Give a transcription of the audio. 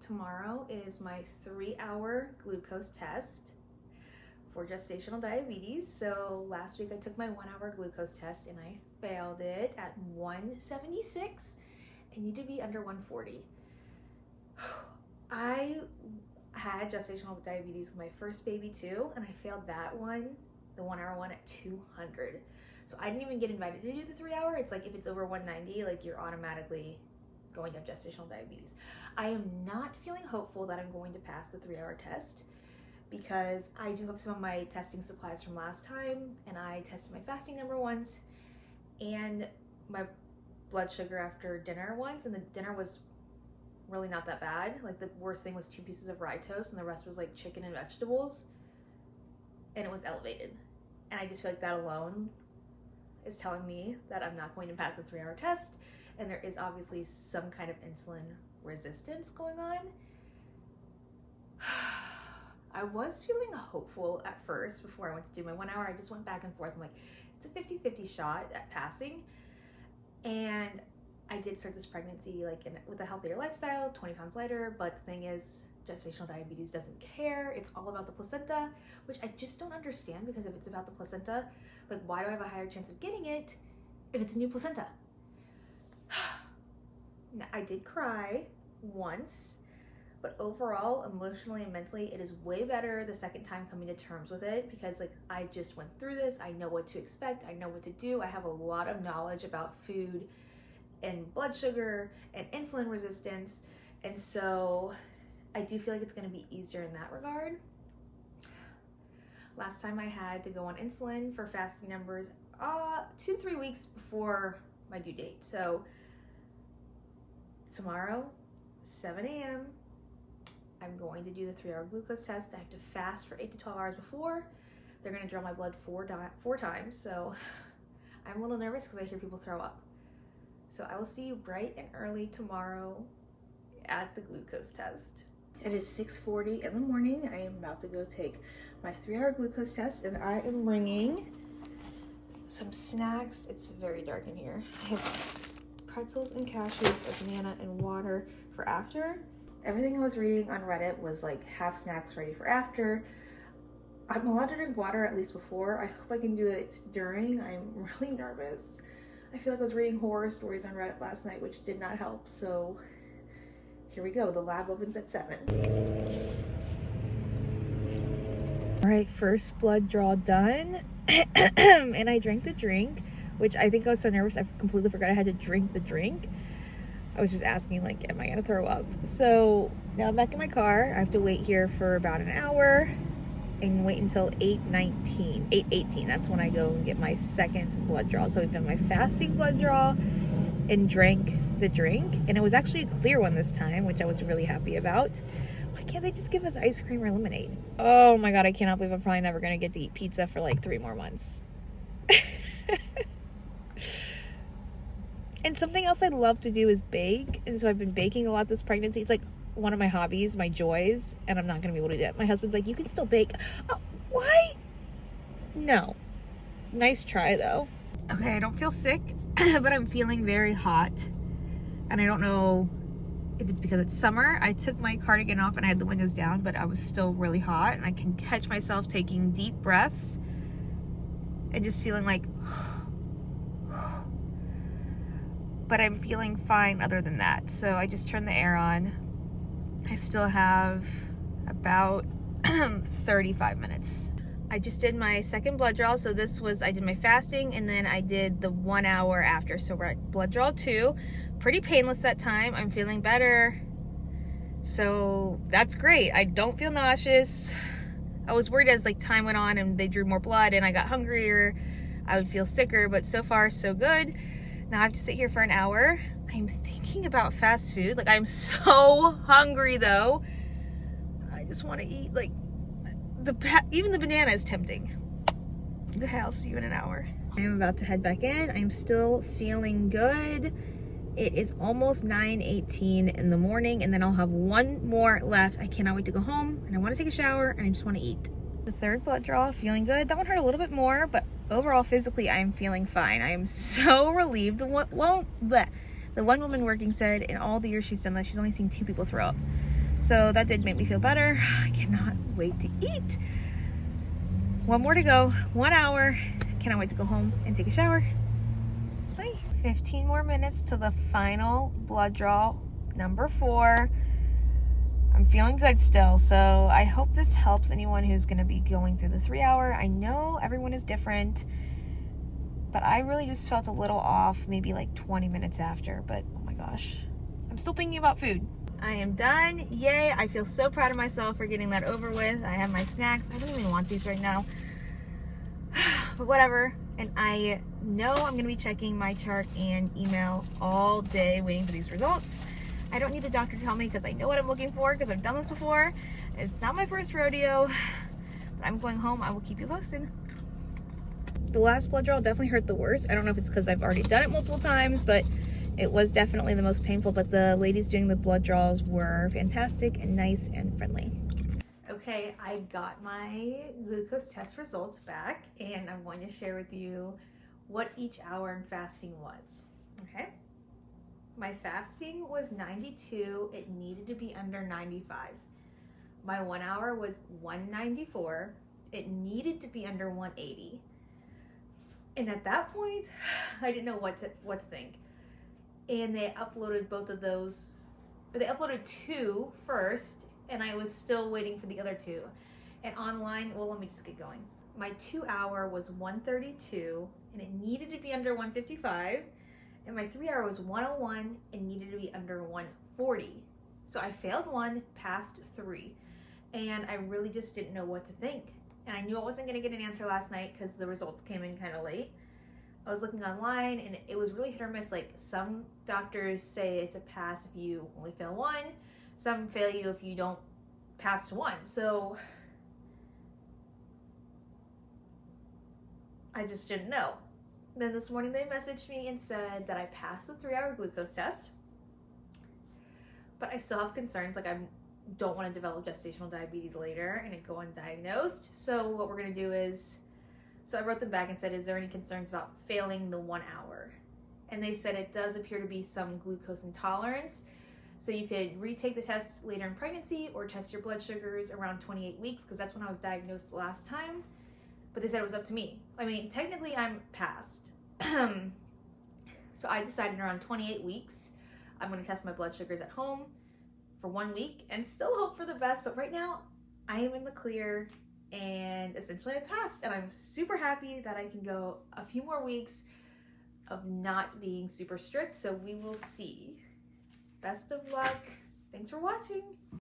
tomorrow is my 3-hour glucose test for gestational diabetes. So last week I took my 1-hour glucose test and I failed it at 176. I need to be under 140. I had gestational diabetes with my first baby too, and I failed that one, the 1-hour one, at 200. So I didn't even get invited to do the 3-hour. It's like if it's over 190, like you're automatically going to have gestational diabetes. I am not feeling hopeful that I'm going to pass the 3-hour test because I do have some of my testing supplies from last time, and I tested my fasting number once and my blood sugar after dinner once, and the dinner was really not that bad. Like the worst thing was 2 pieces of rye toast and the rest was like chicken and vegetables, and it was elevated. And I just feel like that alone is telling me that I'm not going to pass the 3-hour test, and there is obviously some kind of insulin resistance going on. I was feeling hopeful at first before I went to do my 1-hour. I just went back and forth. I'm like, it's a 50-50 shot at passing. And I did start this pregnancy with a healthier lifestyle, 20 pounds lighter, but the thing is, gestational diabetes doesn't care. It's all about the placenta, which I just don't understand, because if it's about the placenta, like why do I have a higher chance of getting it if it's a new placenta? Now, I did cry once, but overall, emotionally and mentally, it is way better the second time coming to terms with it, because like I just went through this. I know what to expect. I know what to do. I have a lot of knowledge about food and blood sugar and insulin resistance, and so I do feel like it's going to be easier in that regard. Last time I had to go on insulin for fasting numbers 2-3 weeks before my due date. So tomorrow, 7 a.m., I'm going to do the 3-hour glucose test. I have to fast for 8 to 12 hours before. They're going to draw my blood four times, so I'm a little nervous because I hear people throw up. So I will see you bright and early tomorrow at the glucose test. It is 6:40 in the morning. I am about to go take my 3-hour glucose test, and I am bringing some snacks. It's very dark in here. I have pretzels and cashews, a banana, and water for after. Everything I was reading on Reddit was like have snacks ready for after. I'm allowed to drink water at least before. I hope I can do it during. I'm really nervous. I feel like I was reading horror stories on Reddit last night, which did not help. So here we go. The lab opens at 7. All right, first blood draw done. And I drank the drink, which I think I was so nervous I completely forgot I had to drink the drink. I was just asking, like, am I gonna throw up? So now I'm back in my car. I have to wait here for about an hour and wait until 8:18. That's when I go and get my second blood draw. So we've done my fasting blood draw and drank the drink, and it was actually a clear one this time, which I was really happy about. Why can't they just give us ice cream or lemonade? Oh my god, I cannot believe I'm probably never gonna get to eat pizza for like 3 more months. And something else I love to do is bake, and so I've been baking a lot this pregnancy. It's like one of my hobbies, my joys, and I'm not gonna be able to do it. My husband's like, you can still bake. Oh, why? No. Nice try though. Okay, I don't feel sick, but I'm feeling very hot, and I don't know if it's because it's summer. I took my cardigan off and I had the windows down, but I was still really hot, and I can catch myself taking deep breaths and just feeling like but I'm feeling fine other than that. So I just turned the air on. I still have about 35 minutes. I just did my second blood draw. So I did my fasting, and then I did the 1 hour after. So we're at blood draw 2. Pretty painless that time. I'm feeling better. So that's great. I don't feel nauseous. I was worried as like time went on and they drew more blood and I got hungrier, I would feel sicker, but so far so good. Now I have to sit here for an hour. I'm thinking about fast food. Like, I'm so hungry though. I just want to eat, like, even the banana is tempting. Okay, I'll see you in an hour. I am about to head back in. I'm still feeling good. It is almost 9:18 in the morning, and then I'll have one more left. I cannot wait to go home, and I want to take a shower, and I just want to eat. The third blood draw, feeling good. That one hurt a little bit more, but overall, physically, I'm feeling fine. I am so relieved. The one woman working said in all the years she's done that, she's only seen 2 people throw up. So that did make me feel better. I cannot wait to eat. One more to go, 1 hour. Cannot wait to go home and take a shower. Bye. 15 more minutes to the final blood draw, number 4. I'm feeling good still, so I hope this helps anyone who's gonna be going through the 3 hour. I know everyone is different, but I really just felt a little off, maybe like 20 minutes after, but oh my gosh. I'm still thinking about food. I am done, yay. I feel so proud of myself for getting that over with. I have my snacks. I don't even want these right now, but whatever. And I know I'm gonna be checking my chart and email all day waiting for these results. I don't need the doctor to tell me because I know what I'm looking for because I've done this before. It's not my first rodeo, but I'm going home. I will keep you posted. The last blood draw definitely hurt the worst. I don't know if it's because I've already done it multiple times, but it was definitely the most painful. But the ladies doing the blood draws were fantastic and nice and friendly. Okay, I got my glucose test results back, and I'm going to share with you what each hour in fasting was. Okay. My fasting was 92. It needed to be under 95. My 1 hour was 194. It needed to be under 180. And at that point, I didn't know what to think. And they uploaded both of those. They uploaded 2 first, and I was still waiting for the other 2. And online, well, let me just get going. My 2 hour was 132, and it needed to be under 155. And my 3 hour was 101 and needed to be under 140. So I failed 1, passed 3. And I really just didn't know what to think. And I knew I wasn't gonna get an answer last night because the results came in kind of late. I was looking online and it was really hit or miss. Like, some doctors say it's a pass if you only fail 1. Some fail you if you don't pass to 1. So I just didn't know. Then this morning they messaged me and said that I passed the 3 hour glucose test, but I still have concerns. Like, I don't want to develop gestational diabetes later and it go undiagnosed. So what we're going to do is, so I wrote them back and said, is there any concerns about failing the 1 hour? And they said it does appear to be some glucose intolerance. So you could retake the test later in pregnancy or test your blood sugars around 28 weeks, because that's when I was diagnosed last time. But they said it was up to me. I mean, technically I'm passed. So I decided around 28 weeks, I'm going to test my blood sugars at home for 1 week and still hope for the best. But right now I am in the clear and essentially I passed, and I'm super happy that I can go a few more weeks of not being super strict. So we will see. Best of luck. Thanks for watching.